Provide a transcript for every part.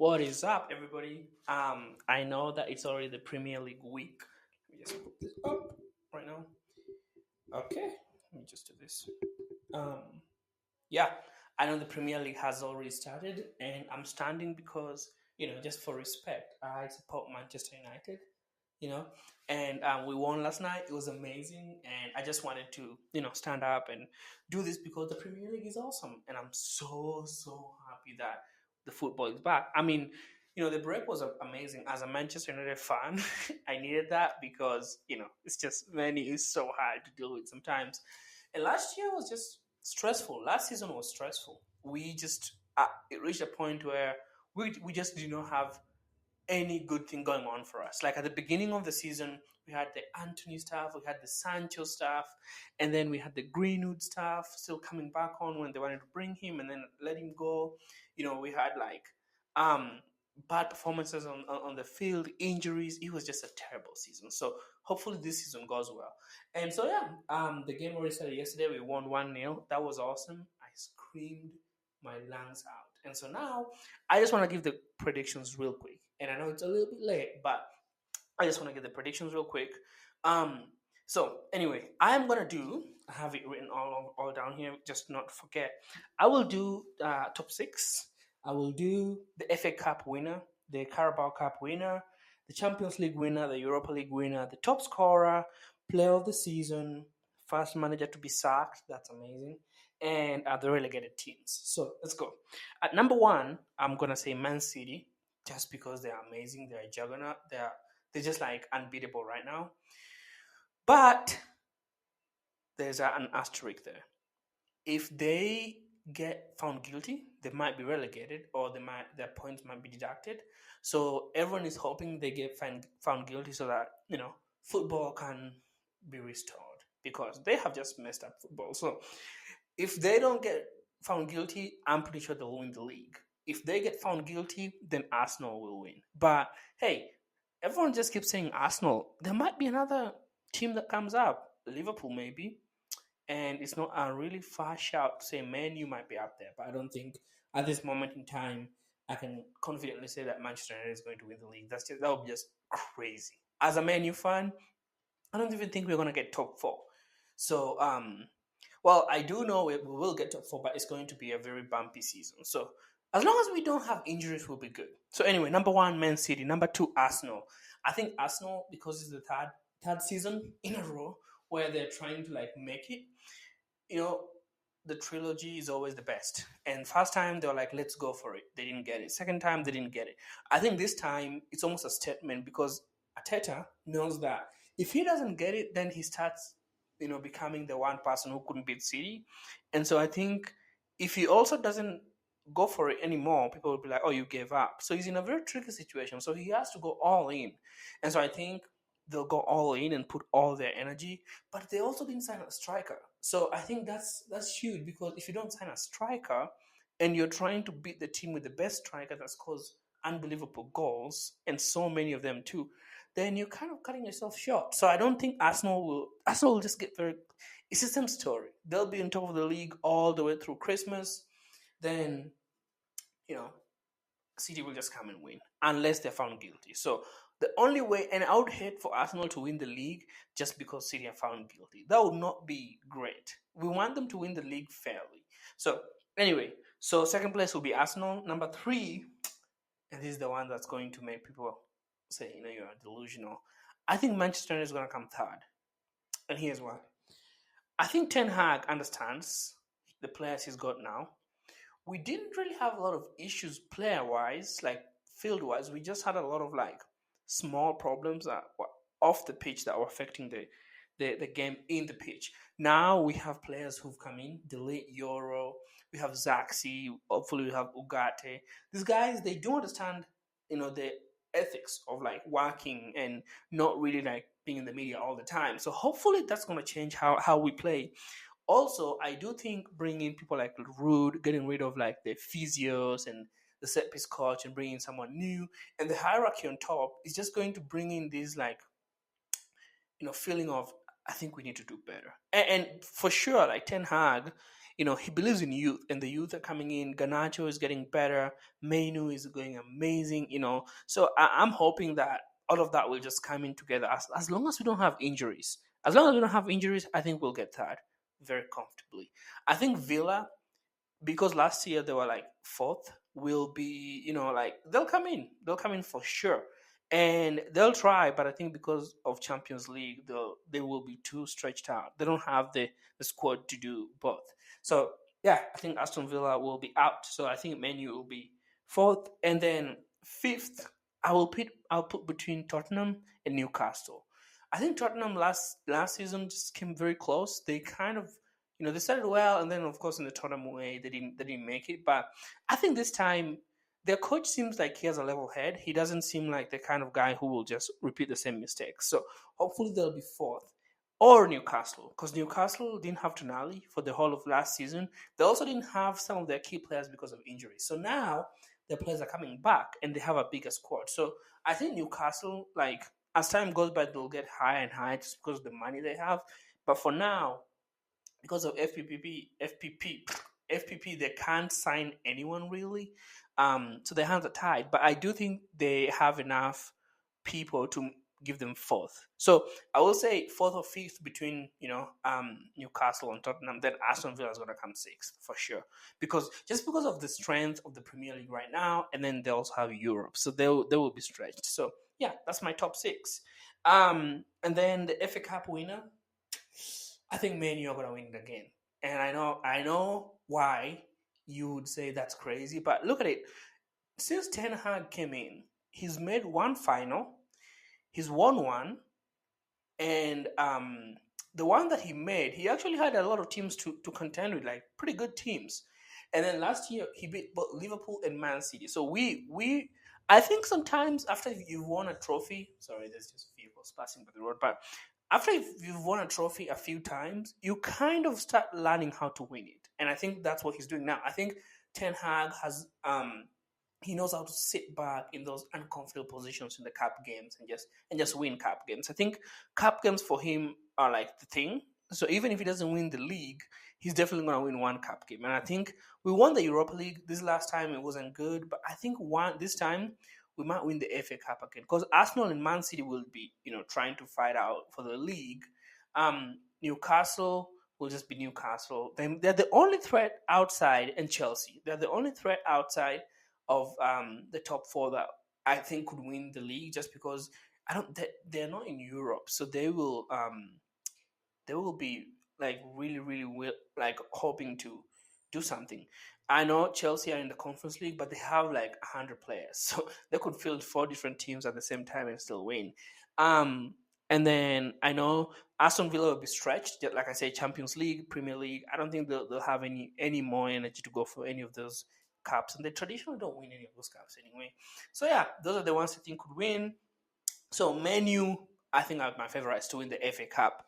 What is up, everybody? I know that it's already the Premier League week. Let me just put this up right now. Okay, let me just do this. Um, yeah, I know the Premier League has already started, and I'm standing because just for respect, I support Manchester United. You know, and we won last night. It was amazing, and I just wanted to stand up and do this because the Premier League is awesome, and I'm so happy that the football is back. I mean, the break was amazing. As a Manchester United fan, I needed that because it's just many is so hard to deal with sometimes. And last year was just stressful. Last season was stressful. We just it reached a point where we just did not have any good thing going on for us. Like at the beginning of the season, we had the Anthony stuff, we had the Sancho stuff, and then we had the Greenwood stuff still coming back on when they wanted to bring him and then let him go. We had like um bad performances on the field, injuries. It was just a terrible season. So hopefully this season goes well. And so yeah, the game already started yesterday. We won 1-0. That was awesome. I screamed my lungs out. And so now I just want to give the predictions real quick. And I know it's a little bit late, but I just want to give the predictions real quick. Um, so anyway, I have it written all down here, just not to forget. I will do top six. I will do the FA Cup winner, the Carabao Cup winner, the Champions League winner, the Europa League winner, the top scorer, player of the season, first manager to be sacked. That's amazing. And the relegated teams. So let's go. At number one, I'm gonna say Man City, just because they're amazing. They're a juggernaut. They're just like unbeatable right now. But there's an asterisk there. If they get found guilty, they might be relegated, or their points might be deducted. So everyone is hoping they get found guilty so that football can be restored because they have just messed up football. So if they don't get found guilty, I'm pretty sure they'll win the league. If they get found guilty, then Arsenal will win. But hey, everyone just keeps saying Arsenal. There might be another team that comes up, Liverpool maybe, and it's not a really far shout to say Man U might be up there. But I don't think at this moment in time I can confidently say that Manchester United is going to win the league. That would be just crazy. As a Man U fan, I don't even think we're gonna get top four. So well, I do know we will get top four, but it's going to be a very bumpy season. So as long as we don't have injuries, we'll be good. So anyway, number one, Man City. Number two, Arsenal. I think Arsenal, because it's the third season in a row where they're trying to like make it. You know, the trilogy is always the best. And first time they were like, let's go for it. They didn't get it. Second time they didn't get it. I think this time it's almost a statement because Ateta knows that if he doesn't get it, then he starts becoming the one person who couldn't beat City. And so I think if he also doesn't go for it anymore, people will be like, oh, you gave up. So he's in a very tricky situation. So he has to go all in. And so I think they'll go all in and put all their energy. But they also didn't sign a striker. So I think that's huge because if you don't sign a striker and you're trying to beat the team with the best striker that scores unbelievable goals, and so many of them too, then you're kind of cutting yourself short. So I don't think Arsenal will just get very. It's the same story. They'll be on top of the league all the way through Christmas. Then, you know, City will just come and win unless they're found guilty. So the only way, and I would hate for Arsenal to win the league just because City are found guilty. That would not be great. We want them to win the league fairly. So anyway, so second place will be Arsenal. Number three, and this is the one that's going to make people say, you're delusional. I think Manchester United is going to come third. And here's why. I think Ten Hag understands the players he's got now. We didn't really have a lot of issues player wise, like field wise. We just had a lot of like small problems that were off the pitch that were affecting the game in the pitch. Now we have players who've come in, Delete Euro, we have Zaxi, hopefully we have Ugarte. These guys, they do understand, the ethics of like working and not really like being in the media all the time. So hopefully that's going to change how we play. Also, I do think bringing people like Rude, getting rid of like the physios and the set piece coach and bringing someone new and the hierarchy on top is just going to bring in this like feeling of I think we need to do better. And for sure, like Ten Hag, he believes in youth, and the youth are coming in. Ganacho is getting better. Menu is going amazing. So I'm hoping that all of that will just come in together. As long as we don't have injuries, I think we'll get third very comfortably. I think Villa, because last year they were like fourth, will be, like they'll come in for sure, and they'll try. But I think because of Champions League, they will be too stretched out. They don't have the squad to do both. So yeah, I think Aston Villa will be out. So I think Menu will be fourth, and then fifth I'll put between Tottenham and Newcastle. I think Tottenham last season just came very close. They kind of, they started well, and then of course in the tournament way they didn't make it. But I think this time their coach seems like he has a level head. He doesn't seem like the kind of guy who will just repeat the same mistakes. So hopefully they'll be fourth, or Newcastle, because Newcastle didn't have Tonali for the whole of last season. They also didn't have some of their key players because of injuries. So now their players are coming back and they have a bigger squad. So I think Newcastle, like, as time goes by, they'll get higher and higher just because of the money they have. But for now, because of FPP, they can't sign anyone really. So their hands are tied. But I do think they have enough people to give them fourth. So I will say fourth or fifth between Newcastle and Tottenham. Then Aston Villa is going to come sixth for sure, because of the strength of the Premier League right now, and then they also have Europe, so they will be stretched. So yeah, that's my top six. And then the FA Cup winner, I think Man U are gonna win it again. And I know why you would say that's crazy, but look at it. Since Ten Hag came in, he's made one final, he's won one, and the one that he made, he actually had a lot of teams to contend with, like pretty good teams. And then last year he beat both Liverpool and Man City. So we I think sometimes after you've won a trophy, sorry, there's just vehicles passing by the road, but after you've won a trophy a few times, you kind of start learning how to win it. And I think that's what he's doing now. I think Ten Hag has he knows how to sit back in those uncomfortable positions in the cup games and just win cup games. I think cup games for him are like the thing. So even if he doesn't win the league, he's definitely going to win one cup game. And I think we won the Europa League this last time. It wasn't good, but I think one this time we might win the FA Cup again, because Arsenal and Man City will be, trying to fight out for the league. Newcastle will just be Newcastle. They're the only threat outside, and Chelsea. They're the only threat outside of the top four that I think could win the league, just because I don't. They're not in Europe, so they will be like really, really like hoping to do something. I know Chelsea are in the Conference League, but they have like 100 players, so they could field four different teams at the same time and still win. Um, and then I know Aston Villa will be stretched, like I say, Champions League, Premier League. I don't think they'll have any more energy to go for any of those cups, and they traditionally don't win any of those cups anyway. So yeah, those are the ones I think could win. So Menu, I think are my favorites to win the FA Cup.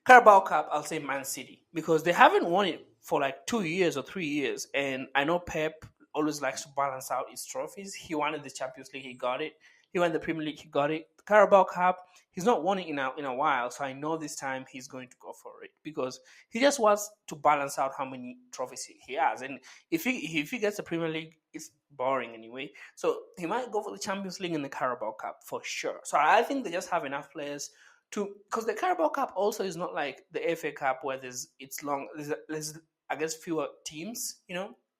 Carabao Cup, I'll say Man City, because they haven't won it for like 2 years or 3 years, and I know Pep always likes to balance out his trophies. He wanted the Champions League, he got it. He won the Premier League, he got it. The Carabao Cup, he's not won it in a while, so I know this time he's going to go for it, because he just wants to balance out how many trophies he has. And if he gets the Premier League, it's boring anyway. So he might go for the Champions League and the Carabao Cup for sure. So I think they just have enough players to, because the Carabao Cup also is not like the FA Cup where it's long. There's I guess fewer teams,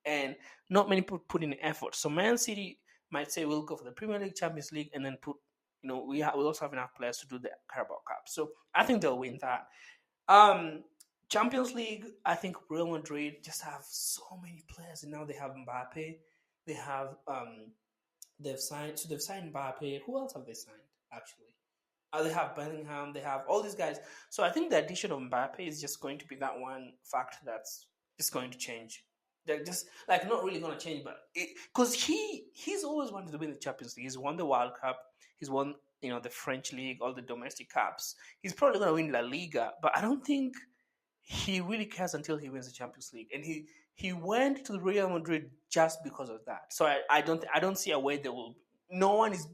and not many people put in effort. So Man City might say we'll go for the Premier League, Champions League, and then put, we also have enough players to do the Carabao Cup. So I think they'll win that. Um, Champions League, I think Real Madrid just have so many players, and now they have Mbappe. They have they've signed Mbappe. Who else have they signed actually? They have Bellingham. They have all these guys. So I think the addition of Mbappe is just going to be that one factor that's just going to change. They're just like not really going to change, but because he's always wanted to win the Champions League. He's won the World Cup. He's won the French league, all the domestic cups. He's probably going to win La Liga, but I don't think he really cares until he wins the Champions League. And he went to Real Madrid just because of that. So I don't see a way they will. No one is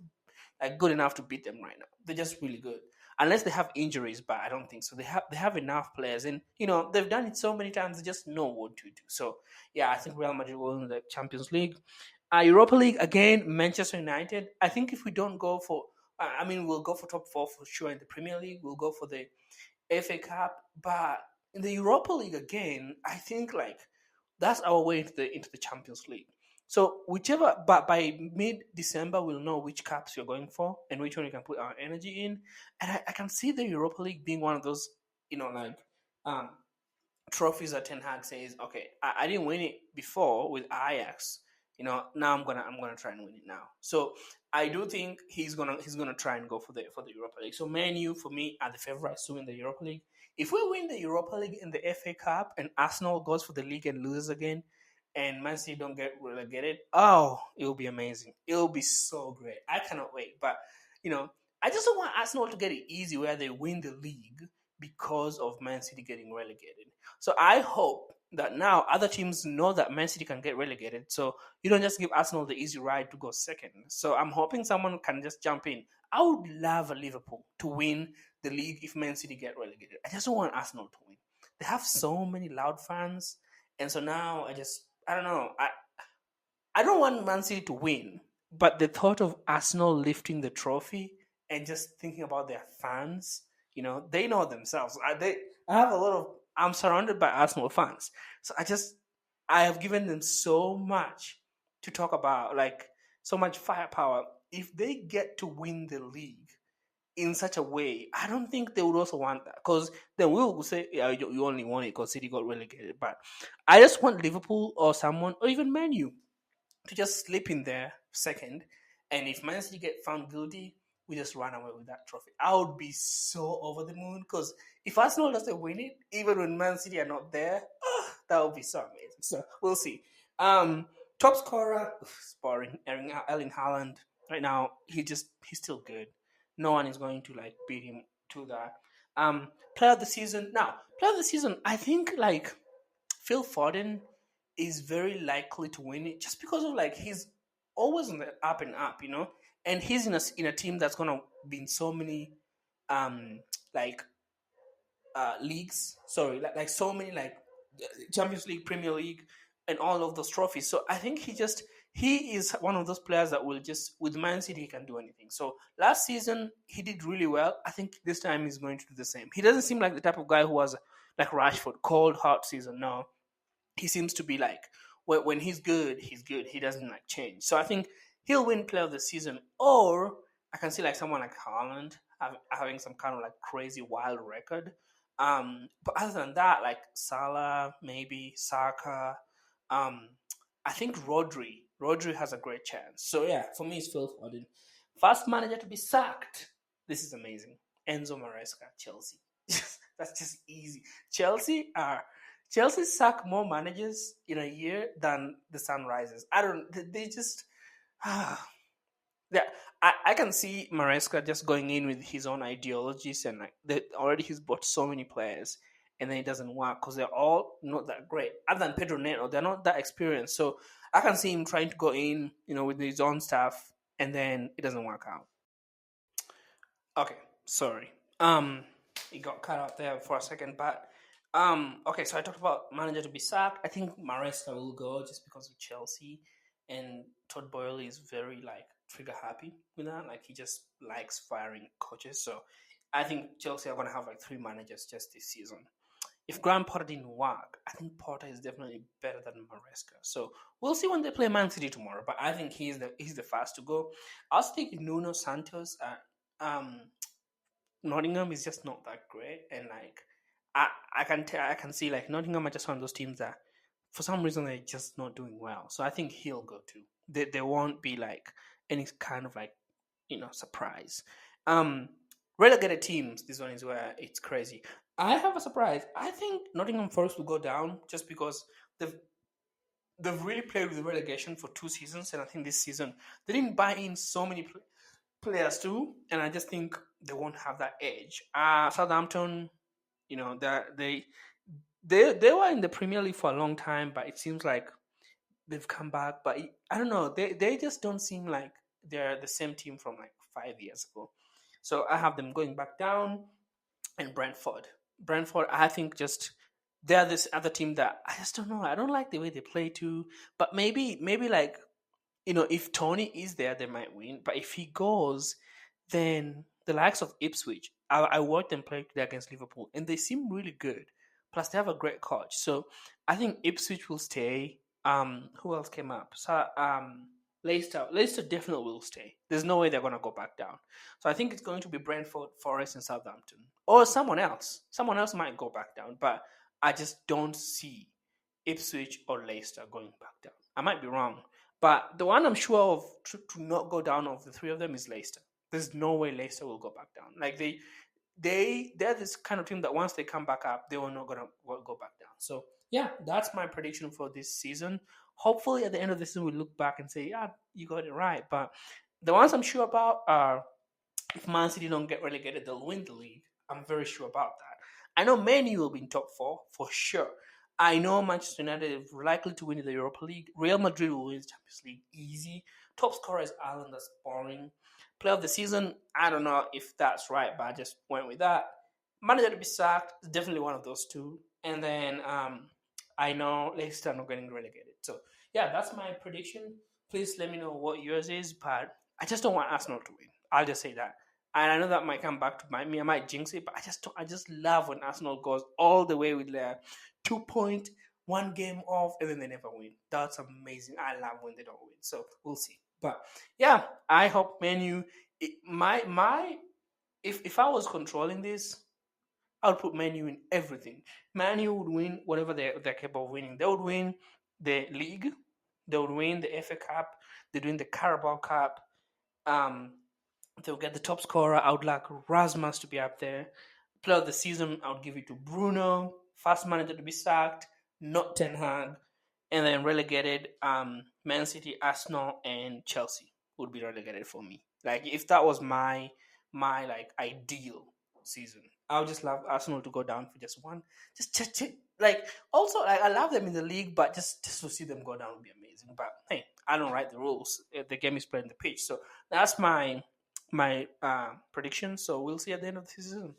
like good enough to beat them right now. They're just really good. unless they have injuries. But I don't think so. They have enough players, and they've done it so many times. They just know what to do. So yeah, I think Real Madrid will win the Champions League. Europa League again, Manchester United. I think if we don't go for, I mean, we'll go for top four for sure in the Premier League. We'll go for the FA Cup, but in the Europa League again, I think like that's our way into the Champions League. So whichever, but by mid December, we'll know which cups you're going for and which one we can put our energy in. And I can see the Europa League being one of those, like um, trophies that Ten Hag says, okay, I didn't win it before with Ajax. Now I'm gonna try and win it now. So I do think he's gonna try and go for the Europa League. So Man U for me are the favorites to win the Europa League. If we win the Europa League and the FA Cup and Arsenal goes for the league and loses again, and Man City don't get relegated, oh, it'll be amazing. It'll be so great. I cannot wait. But I just don't want Arsenal to get it easy where they win the league because of Man City getting relegated. So I hope that now other teams know that Man City can get relegated. So you don't just give Arsenal the easy ride to go second. So I'm hoping someone can just jump in. I would love Liverpool to win the league if Man City get relegated. I just don't want Arsenal to win. They have so many loud fans, and so now I don't know. I don't want Man City to win, but the thought of Arsenal lifting the trophy and just thinking about their fans, they know themselves. I have a lot of. I'm surrounded by Arsenal fans, so I have given them so much to talk about, like so much firepower. If they get to win the league in such a way, I don't think they would also want that, because then we will say, yeah, you only won it because City got relegated. But I just want Liverpool or someone, or even Man U, to just slip in there second. And if Man City get found guilty, we just run away with that trophy. I would be so over the moon, because if Arsenal doesn't win it, even when Man City are not there, that would be so amazing. So we'll see. Top scorer, boring. Erling Haaland. Right now, he's still good. No one is going to like beat him to that. Player of the season. Now, player of the season. I think like Phil Foden is very likely to win it just because of like he's always on the up and up, and he's in a team that's gonna be in so many like leagues. Sorry, like so many like Champions League, Premier League, and all of those trophies. So I think he is one of those players that will just, with Man City, he can do anything. So last season he did really well. I think this time he's going to do the same. He doesn't seem like the type of guy who was like Rashford, cold hot season. No, he seems to be like when he's good, he's good. He doesn't like change. So I think he'll win player of the season, or I can see like someone like Haaland having some kind of like crazy wild record. But other than that, like Salah, maybe Saka, um, I think Rodri. Rodri has a great chance. So yeah, for me, it's Phil Foden. First manager to be sacked. This is amazing. Enzo Maresca, Chelsea. That's just easy. Chelsea sack more managers in a year than the sun rises. I don't. They just. Yeah, I can see Maresca just going in with his own ideologies, and like already he's bought so many players, and then it doesn't work because they're all not that great. Other than Pedro Neto, they're not that experienced. So I can see him trying to go in, with his own stuff, and then it doesn't work out. Okay, sorry. It got cut out there for a second, but okay. So I talked about manager to be sacked. I think Maresca will go just because of Chelsea, and Todd Boyle is very like trigger happy with that. Like he just likes firing coaches. So I think Chelsea are gonna have like three managers just this season. If Graham Potter didn't work, I think Potter is definitely better than Maresca. So we'll see when they play Man City tomorrow. But I think he's the first to go. I was thinking Nuno Santos at Nottingham is just not that great, and like I can see like Nottingham are just one of those teams that for some reason they're just not doing well. So I think he'll go too. There won't be like any kind of like surprise. Um, Relegated teams. This one is where it's crazy. I have a surprise. I think Nottingham Forest will go down just because they've they've really played with relegation for 2 seasons, and I think this season they didn't buy in so many players too, and I just think they won't have that edge. Southampton, they were in the Premier League for a long time, but it seems like they've come back. But I don't know, they just don't seem like they're the same team from like 5 years ago. So I have them going back down, and Brentford. Brentford, I think just they're this other team that I just don't know. I don't like the way they play too. But maybe like if Tony is there, they might win. But if he goes, then the likes of Ipswich, I watched them play today against Liverpool, and they seem really good. Plus, they have a great coach. So I think Ipswich will stay. Who else came up? So Leicester definitely will stay. There's no way they're gonna go back down. So I think it's going to be Brentford, Forest, and Southampton, or someone else. Someone else might go back down, but I just don't see Ipswich or Leicester going back down. I might be wrong, but the one I'm sure of to not go down of the three of them is Leicester. There's no way Leicester will go back down. Like they're this kind of team that once they come back up, they are not gonna go back down. So yeah, that's my prediction for this season. Hopefully, at the end of the season, we look back and say, yeah, you got it right. But the ones I'm sure about are if Man City don't get relegated, they'll win the league. I'm very sure about that. I know Man U will be in top four for sure. I know Manchester United is likely to win the Europa League. Real Madrid will win the Champions League easy. Top scorer is Ireland. That's boring. Player of the season, I don't know if that's right, but I just went with that. Manager to be sacked, definitely one of those two. And then I know Leicester not getting relegated. So yeah, that's my prediction. Please let me know what yours is, but I just don't want Arsenal to win. I'll just say that. And I know that might come back to bite me. I might jinx it, but I just love when Arsenal goes all the way with their 2 point, one game off, and then they never win. That's amazing. I love when they don't win. So we'll see. But yeah, I hope Menu. My if I was controlling this, I would put Menu in everything. Manu would win whatever they're capable of winning. They would win the league. They would win the FA Cup. They'd win the Carabao Cup. Um, they'll get the top scorer. I would like Rasmus to be up there. Player of the season, I would give it to Bruno. First manager to be sacked, not Ten Hag. And then relegated, Man City, Arsenal, and Chelsea would be relegated for me. Like if that was my like ideal season, I would just love Arsenal to go down for just one. Just like also like I love them in the league, but just to see them go down would be amazing. But hey, I don't write the rules. The game is played on the pitch, so that's my prediction. So we'll see at the end of the season.